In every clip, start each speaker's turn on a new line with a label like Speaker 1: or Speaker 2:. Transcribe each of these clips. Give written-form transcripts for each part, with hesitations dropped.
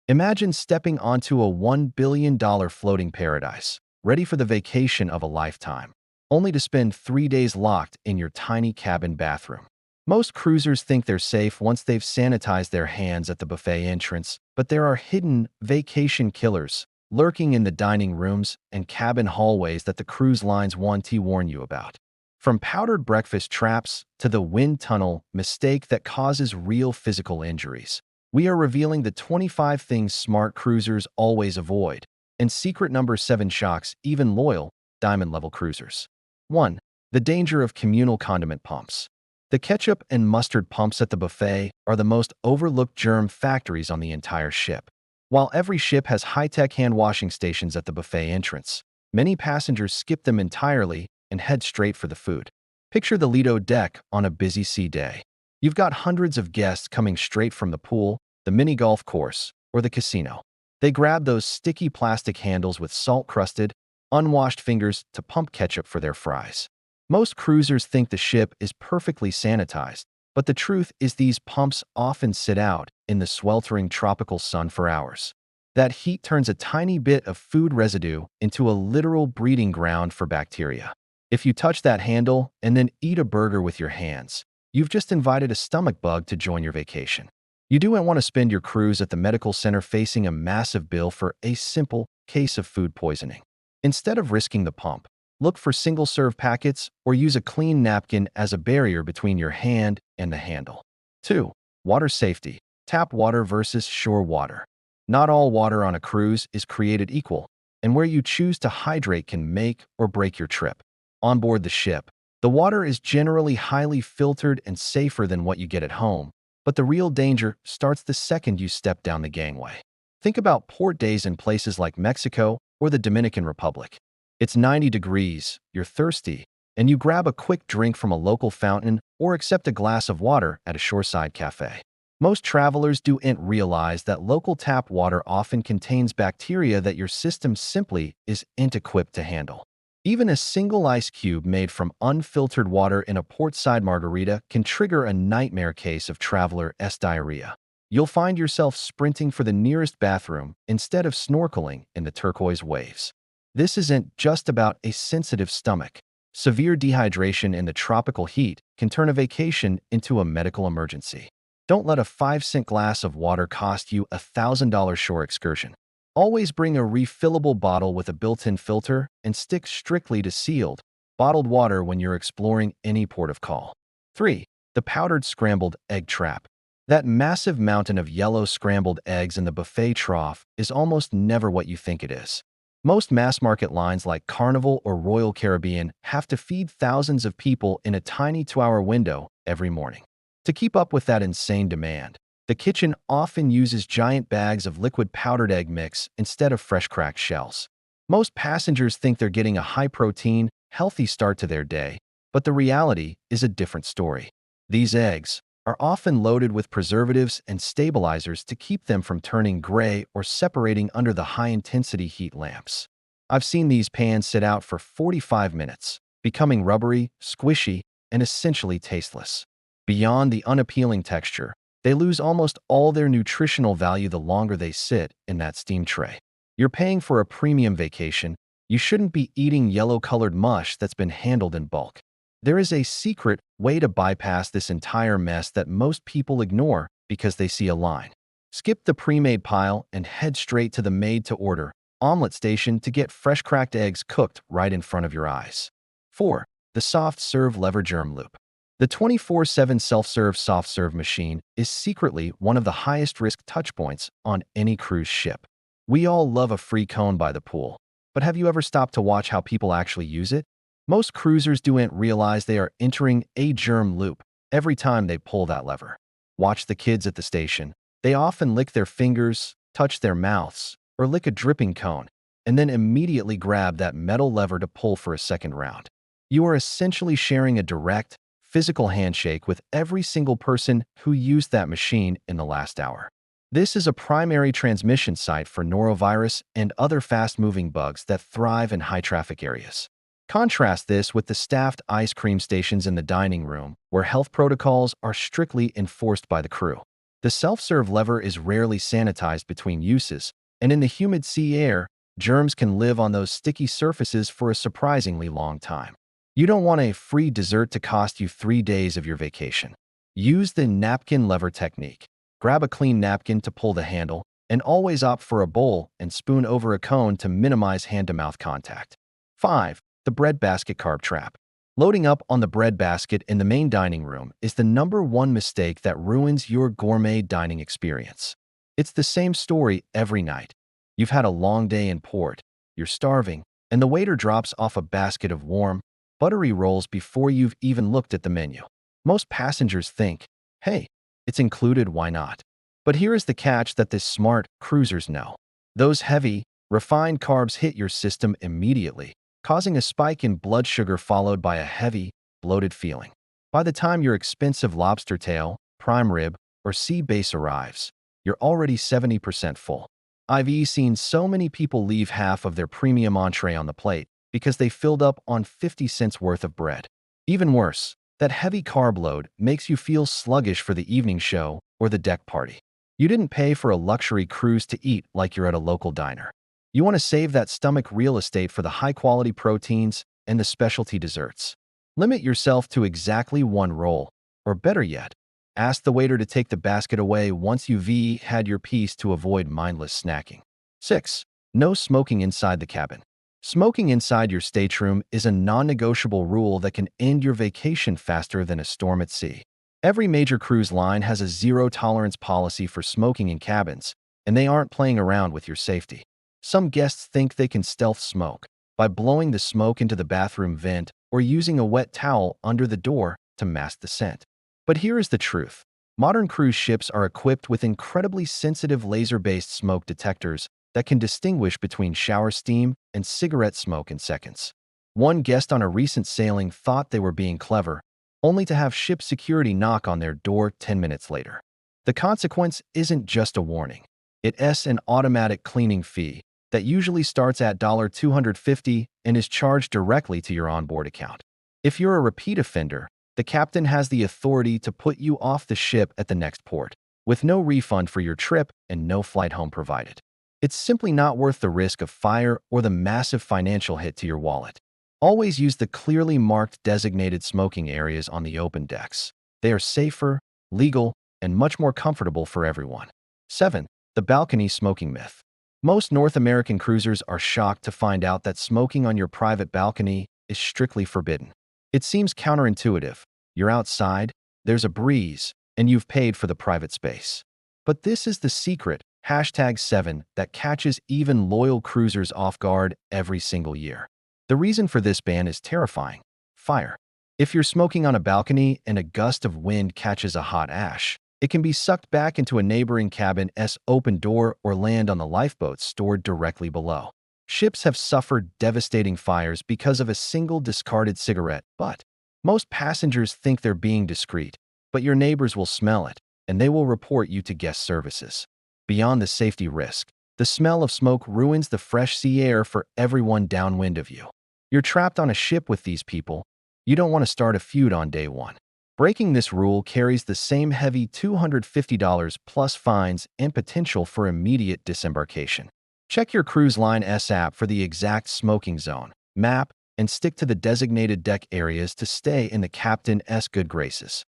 Speaker 1: Imagine stepping onto a $1 billion floating paradise, ready for the vacation of a lifetime, only to spend 3 days locked in your tiny cabin bathroom. Most cruisers think they're safe once they've sanitized their hands at the buffet entrance, but there are hidden vacation killers lurking in the dining rooms and cabin hallways that the cruise lines want to warn you about. From powdered breakfast traps to the wind tunnel mistake that causes real physical injuries, we are revealing the 25 things smart cruisers always avoid, and secret number 7 shocks even loyal, diamond-level cruisers. 1. The danger of communal condiment pumps. The ketchup and mustard pumps at the buffet are the most overlooked germ factories on the entire ship. While every ship has high-tech hand-washing stations at the buffet entrance, many passengers skip them entirely and head straight for the food. Picture the Lido deck on a busy sea day. You've got hundreds of guests coming straight from the pool, the mini golf course, or the casino. They grab those sticky plastic handles with salt-crusted, unwashed fingers to pump ketchup for their fries. Most cruisers think the ship is perfectly sanitized, but the truth is these pumps often sit out in the sweltering tropical sun for hours. That heat turns a tiny bit of food residue into a literal breeding ground for bacteria. If you touch that handle and then eat a burger with your hands, you've just invited a stomach bug to join your vacation. You don't want to spend your cruise at the medical center facing a massive bill for a simple case of food poisoning. Instead of risking the pump, look for single-serve packets or use a clean napkin as a barrier between your hand and the handle. 2. Water safety. Tap water versus shore water. Not all water on a cruise is created equal, and where you choose to hydrate can make or break your trip. On board the ship, the water is generally highly filtered and safer than what you get at home, but the real danger starts the second you step down the gangway. Think about port days in places like Mexico or the Dominican Republic. It's 90 degrees, you're thirsty, and you grab a quick drink from a local fountain or accept a glass of water at a shoreside cafe. Most travelers don't realize that local tap water often contains bacteria that your system simply isn't equipped to handle. Even a single ice cube made from unfiltered water in a portside margarita can trigger a nightmare case of traveler's diarrhea. You'll find yourself sprinting for the nearest bathroom instead of snorkeling in the turquoise waves. This isn't just about a sensitive stomach. Severe dehydration in the tropical heat can turn a vacation into a medical emergency. Don't let a 5-cent glass of water cost you a $1,000 shore excursion. Always bring a refillable bottle with a built-in filter and stick strictly to sealed, bottled water when you're exploring any port of call. 3. The powdered scrambled egg trap. That massive mountain of yellow scrambled eggs in the buffet trough is almost never what you think it is. Most mass-market lines like Carnival or Royal Caribbean have to feed thousands of people in a tiny 2-hour window every morning. To keep up with that insane demand, the kitchen often uses giant bags of liquid powdered egg mix instead of fresh cracked shells. Most passengers think they're getting a high-protein, healthy start to their day, but the reality is a different story. These eggs are often loaded with preservatives and stabilizers to keep them from turning gray or separating under the high-intensity heat lamps. I've seen these pans sit out for 45 minutes, becoming rubbery, squishy, and essentially tasteless. Beyond the unappealing texture, they lose almost all their nutritional value the longer they sit in that steam tray. You're paying for a premium vacation. You shouldn't be eating yellow-colored mush that's been handled in bulk. There is a secret way to bypass this entire mess that most people ignore because they see a line. Skip the pre-made pile and head straight to the made-to-order omelet station to get fresh cracked eggs cooked right in front of your eyes. 4. The soft serve lever germ loop. The 24/7 self-serve soft serve machine is secretly one of the highest-risk touchpoints on any cruise ship. We all love a free cone by the pool, but have you ever stopped to watch how people actually use it? Most cruisers don't realize they are entering a germ loop every time they pull that lever. Watch the kids at the station. They often lick their fingers, touch their mouths, or lick a dripping cone, and then immediately grab that metal lever to pull for a second round. You are essentially sharing a direct, physical handshake with every single person who used that machine in the last hour. This is a primary transmission site for norovirus and other fast-moving bugs that thrive in high-traffic areas. Contrast this with the staffed ice cream stations in the dining room, where health protocols are strictly enforced by the crew. The self-serve lever is rarely sanitized between uses, and in the humid sea air, germs can live on those sticky surfaces for a surprisingly long time. You don't want a free dessert to cost you 3 days of your vacation. Use the napkin lever technique. Grab a clean napkin to pull the handle, and always opt for a bowl and spoon over a cone to minimize hand-to-mouth contact. 5. The bread basket carb trap. Loading up on the bread basket in the main dining room is the #1 mistake that ruins your gourmet dining experience. It's the same story every night. You've had a long day in port, you're starving, and the waiter drops off a basket of warm, buttery rolls before you've even looked at the menu. Most passengers think, hey, it's included, why not? But here is the catch that the smart cruisers know. Those heavy, refined carbs hit your system immediately, causing a spike in blood sugar followed by a heavy, bloated feeling. By the time your expensive lobster tail, prime rib, or sea bass arrives, you're already 70% full. I've seen so many people leave half of their premium entree on the plate because they filled up on 50 cents worth of bread. Even worse, that heavy carb load makes you feel sluggish for the evening show or the deck party. You didn't pay for a luxury cruise to eat like you're at a local diner. You want to save that stomach real estate for the high-quality proteins and the specialty desserts. Limit yourself to exactly one roll, or better yet, ask the waiter to take the basket away once you've had your piece to avoid mindless snacking. 6. No smoking inside the cabin. Smoking inside your stateroom is a non-negotiable rule that can end your vacation faster than a storm at sea. Every major cruise line has a zero-tolerance policy for smoking in cabins, and they aren't playing around with your safety. Some guests think they can stealth smoke by blowing the smoke into the bathroom vent or using a wet towel under the door to mask the scent. But here is the truth. Modern cruise ships are equipped with incredibly sensitive laser-based smoke detectors that can distinguish between shower steam and cigarette smoke in seconds. One guest on a recent sailing thought they were being clever, only to have ship security knock on their door 10 minutes later. The consequence isn't just a warning. It's an automatic cleaning fee that usually starts at $250 and is charged directly to your onboard account. If you're a repeat offender, the captain has the authority to put you off the ship at the next port, with no refund for your trip and no flight home provided. It's simply not worth the risk of fire or the massive financial hit to your wallet. Always use the clearly marked designated smoking areas on the open decks. They are safer, legal, and much more comfortable for everyone. 7. The balcony smoking myth. Most North American cruisers are shocked to find out that smoking on your private balcony is strictly forbidden. It seems counterintuitive. You're outside, there's a breeze, and you've paid for the private space. But this is the secret, #7, that catches even loyal cruisers off guard every single year. The reason for this ban is terrifying: fire. If you're smoking on a balcony and a gust of wind catches a hot ash, it can be sucked back into a neighboring cabin's open door or land on the lifeboats stored directly below. Ships have suffered devastating fires because of a single discarded cigarette, but most passengers think they're being discreet. But your neighbors will smell it, and they will report you to guest services. Beyond the safety risk, the smell of smoke ruins the fresh sea air for everyone downwind of you. You're trapped on a ship with these people. You don't want to start a feud on day one. Breaking this rule carries the same heavy $250 plus fines and potential for immediate disembarkation. Check your cruise line's app for the exact smoking zone map and stick to the designated deck areas to stay in the captain's good graces.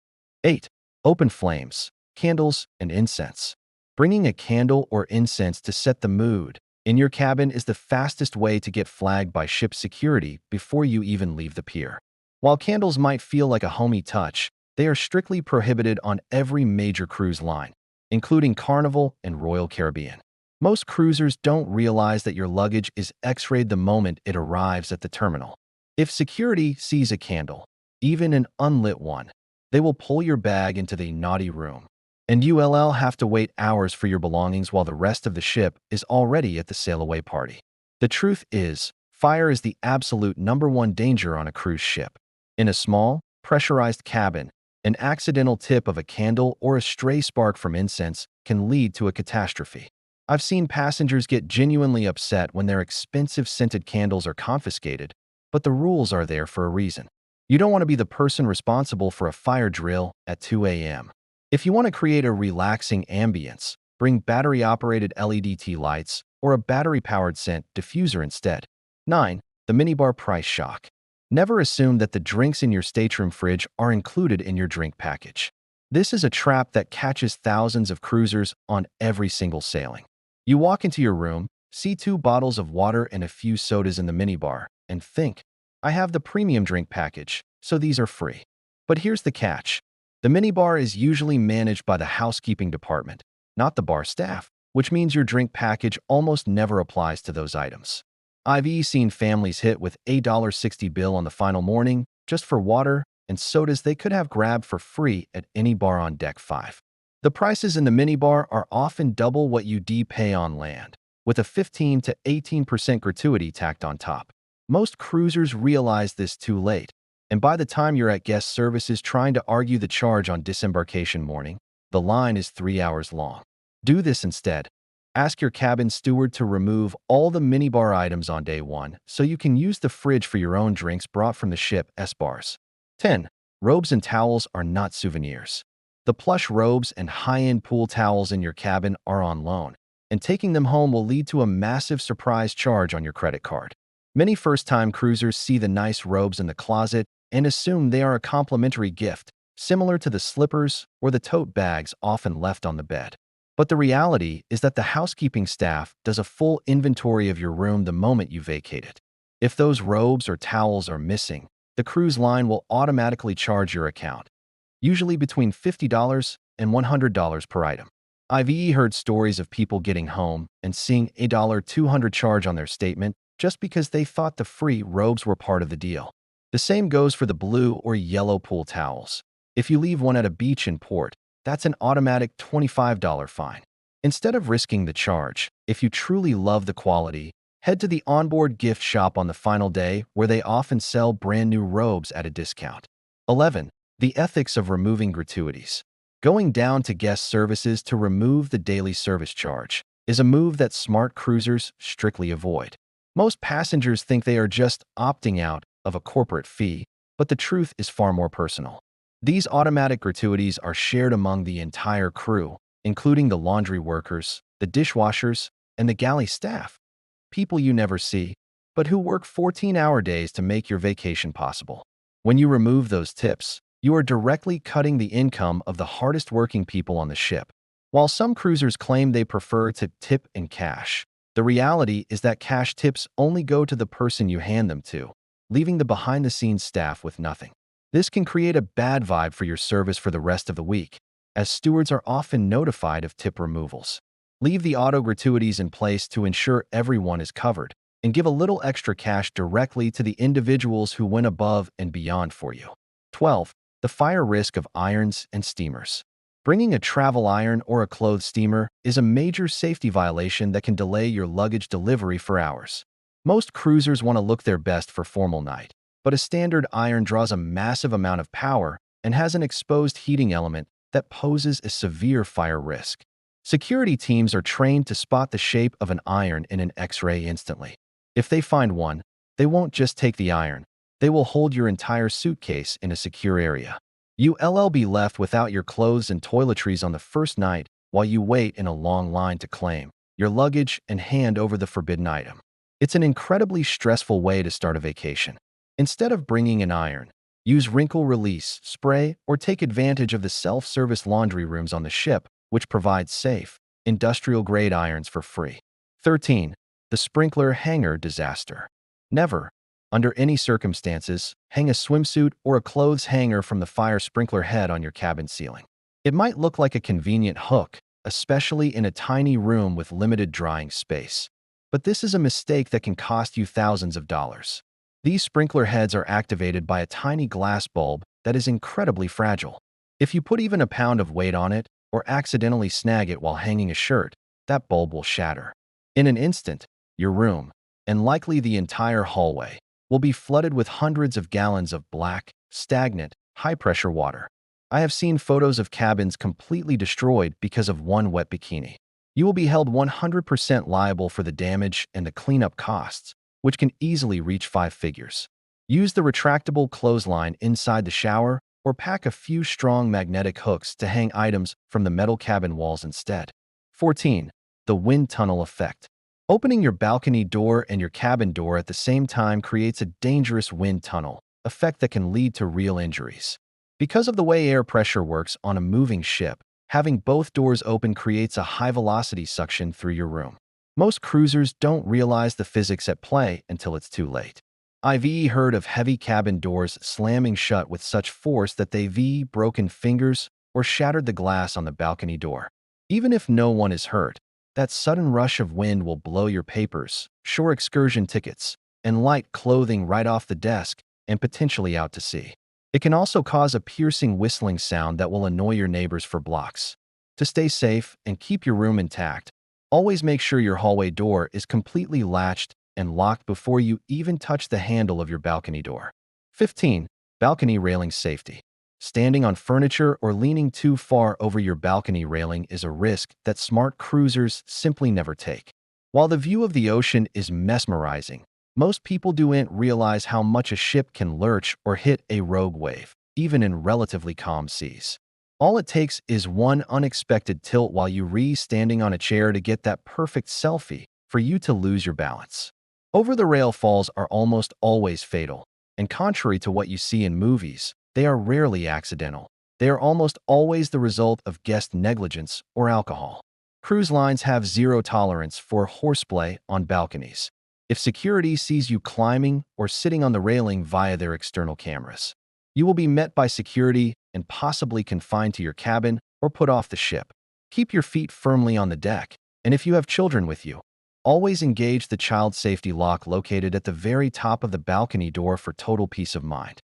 Speaker 1: 8. Open flames, candles, and incense. Bringing a candle or incense to set the mood in your cabin is the fastest way to get flagged by ship security before you even leave the pier. While candles might feel like a homey touch, they are strictly prohibited on every major cruise line, including Carnival and Royal Caribbean. Most cruisers don't realize that your luggage is X-rayed the moment it arrives at the terminal. If security sees a candle, even an unlit one, they will pull your bag into the naughty room, and you'll have to wait hours for your belongings while the rest of the ship is already at the sail-away party. The truth is, fire is the absolute #1 danger on a cruise ship. In a small, pressurized cabin, an accidental tip of a candle or a stray spark from incense can lead to a catastrophe. I've seen passengers get genuinely upset when their expensive scented candles are confiscated, but the rules are there for a reason. You don't want to be the person responsible for a fire drill at 2 a.m. If you want to create a relaxing ambience, bring battery-operated LED tea lights or a battery-powered scent diffuser instead. 9. The minibar price shock. Never assume that the drinks in your stateroom fridge are included in your drink package. This is a trap that catches thousands of cruisers on every single sailing. You walk into your room, see 2 bottles of water and a few sodas in the minibar, and think, I have the premium drink package, so these are free. But here's the catch. The minibar is usually managed by the housekeeping department, not the bar staff, which means your drink package almost never applies to those items. I've seen families hit with a $60 bill on the final morning just for water and sodas they could have grabbed for free at any bar on Deck 5. The prices in the minibar are often double what you pay on land, with a 15 to 18% gratuity tacked on top. Most cruisers realize this too late, and by the time you're at guest services trying to argue the charge on disembarkation morning, the line is 3 hours long. Do this instead. Ask your cabin steward to remove all the minibar items on day 1 so you can use the fridge for your own drinks brought from the ship's bars. 10. Robes and towels are not souvenirs. The plush robes and high-end pool towels in your cabin are on loan, and taking them home will lead to a massive surprise charge on your credit card. Many first-time cruisers see the nice robes in the closet and assume they are a complimentary gift, similar to the slippers or the tote bags often left on the bed. But the reality is that the housekeeping staff does a full inventory of your room the moment you vacate it. If those robes or towels are missing, the cruise line will automatically charge your account, usually between $50 and $100 per item. I've heard stories of people getting home and seeing a $200 charge on their statement just because they thought the free robes were part of the deal. The same goes for the blue or yellow pool towels. If you leave one at a beach in port, that's an automatic $25 fine. Instead of risking the charge, if you truly love the quality, head to the onboard gift shop on the final day where they often sell brand new robes at a discount. 11. The ethics of removing gratuities. Going down to guest services to remove the daily service charge is a move that smart cruisers strictly avoid. Most passengers think they are just opting out of a corporate fee, but the truth is far more personal. These automatic gratuities are shared among the entire crew, including the laundry workers, the dishwashers, and the galley staff. People you never see, but who work 14-hour days to make your vacation possible. When you remove those tips, you are directly cutting the income of the hardest working people on the ship. While some cruisers claim they prefer to tip in cash, the reality is that cash tips only go to the person you hand them to, leaving the behind-the-scenes staff with nothing. This can create a bad vibe for your service for the rest of the week, as stewards are often notified of tip removals. Leave the auto gratuities in place to ensure everyone is covered, and give a little extra cash directly to the individuals who went above and beyond for you. 12. The fire risk of irons and steamers. Bringing a travel iron or a clothes steamer is a major safety violation that can delay your luggage delivery for hours. Most cruisers want to look their best for formal night, but a standard iron draws a massive amount of power and has an exposed heating element that poses a severe fire risk. Security teams are trained to spot the shape of an iron in an X-ray instantly. If they find one, they won't just take the iron, they will hold your entire suitcase in a secure area. You'll be left without your clothes and toiletries on the first night while you wait in a long line to claim your luggage and hand over the forbidden item. It's an incredibly stressful way to start a vacation. Instead of bringing an iron, use wrinkle release spray or take advantage of the self-service laundry rooms on the ship, which provide safe, industrial-grade irons for free. 13. The sprinkler hanger disaster. Never, under any circumstances, hang a swimsuit or a clothes hanger from the fire sprinkler head on your cabin ceiling. It might look like a convenient hook, especially in a tiny room with limited drying space. But this is a mistake that can cost you thousands of dollars. These sprinkler heads are activated by a tiny glass bulb that is incredibly fragile. If you put even a pound of weight on it or accidentally snag it while hanging a shirt, that bulb will shatter. In an instant, your room, and likely the entire hallway, will be flooded with hundreds of gallons of black, stagnant, high-pressure water. I have seen photos of cabins completely destroyed because of one wet bikini. You will be held 100% liable for the damage and the cleanup costs, which can easily reach 5 figures. Use the retractable clothesline inside the shower or pack a few strong magnetic hooks to hang items from the metal cabin walls instead. 14. The wind tunnel effect. Opening your balcony door and your cabin door at the same time creates a dangerous wind tunnel effect that can lead to real injuries. Because of the way air pressure works on a moving ship, having both doors open creates a high-velocity suction through your room. Most cruisers don't realize the physics at play until it's too late. I've heard of heavy cabin doors slamming shut with such force that they've broken fingers or shattered the glass on the balcony door. Even if no one is hurt, that sudden rush of wind will blow your papers, shore excursion tickets, and light clothing right off the desk and potentially out to sea. It can also cause a piercing whistling sound that will annoy your neighbors for blocks. To stay safe and keep your room intact, always make sure your hallway door is completely latched and locked before you even touch the handle of your balcony door. 15. Balcony railing safety. Standing on furniture or leaning too far over your balcony railing is a risk that smart cruisers simply never take. While the view of the ocean is mesmerizing, most people don't realize how much a ship can lurch or hit a rogue wave, even in relatively calm seas. All it takes is one unexpected tilt while you're standing on a chair to get that perfect selfie for you to lose your balance. Over-the-rail falls are almost always fatal, and contrary to what you see in movies, they are rarely accidental. They are almost always the result of guest negligence or alcohol. Cruise lines have zero tolerance for horseplay on balconies. If security sees you climbing or sitting on the railing via their external cameras, you will be met by security and possibly confined to your cabin or put off the ship. Keep your feet firmly on the deck, and if you have children with you, always engage the child safety lock located at the very top of the balcony door for total peace of mind.